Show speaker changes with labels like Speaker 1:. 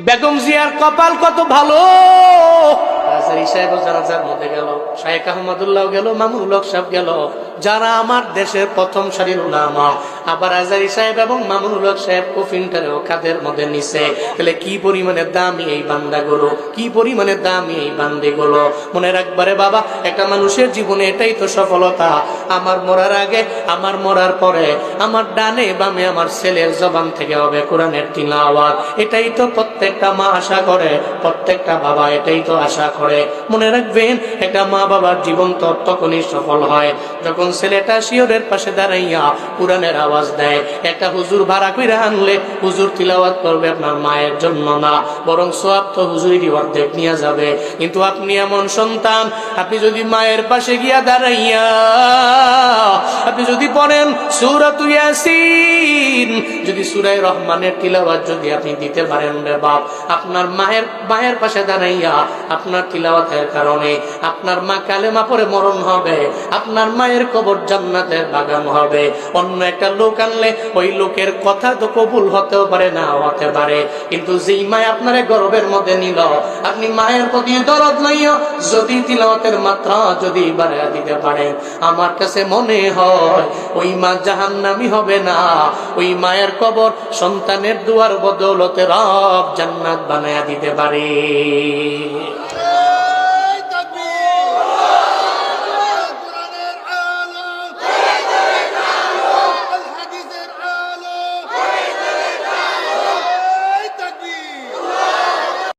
Speaker 1: বেগম জিয়ার কপাল কত ভালো, রাজারি সাহেব জানাজার মধ্যে গেল, শায়েখ আহমদুল্লাহ গেল, মামুনুল হক সাহেব গেল, যারা আমার দেশের প্রথম সারির উলামা। আবার আজারি সাহেব এবং মামুনুল হক সাহেব কফিনটারেও কাদের মধ্যে নিছে। তাহলে কি পরিমাণে দামি এই বান্দাগুলো, কি পরিমাণে দামি এই বান্দিগুলো। মনে রাখবারে বাবা, একটা মানুষের জীবনে এটাই তো সফলতা। আমার মরার আগে, আমার মরার পরে, আমার ডানে বামে আমার ছেলের জবান থেকে হবে কোরআনের তিলাওয়াত। এটাই তো প্রত্যেকটা মা আশা করে, প্রত্যেকটা বাবা এটাই তো আশা করে। মনে রাখবেন, একটা মা বাবার জীবন তো তখনই সফল হয় যখন ছেলেটা শিয়রের পাশে দাঁড়াইয়া কোরআনের আওয়াজ দেয়। একটা হুজুর ভাড়া কইরা আনলে হুজুর তিলাওয়াত করবে আপনার মায়ের জন্য না, বরং সওয়াব তো হুজুরেরই অর্ধেক নিয়ে যাবে। কিন্তু আপনি এমন সন্তান, আপনি যদি মায়ের পাশে গিয়া দাঁড়াইয়া আপনি যদি পড়েন সূরাত ইয়াসিন, যদি সূরা রহমানের তিলাওয়াত যদি আপনি দিতে পারেন রে বাপ, আপনার মায়ের পাশে দাঁড়াইয়া আপনার তিলাওয়াতের কারণে আপনার মা কালেমা পড়ে মরণ হবে, আপনার মায়ের কবর জান্নাতের বাগান হবে। অন্য একটা লোক আনলে ওই লোকের কথা তো কবুল হতেও পারে, না হতে পারে, কিন্তু যেই মা আপনারে গর্বের মধ্যে নিল, আপনি মায়ের প্রতি দরদ লইয়া যদি তিলাওয়াতের মাত্রা যদি বাড়াইয়া দিতে পারেন, আমার কাছে মনে হয় ওই মা জাহান্নামী হবে না। ওই মায়ের কবর সন্তানের দুয়ার বদৌলতে রব জান্নাত বানায়া দিতে পারে।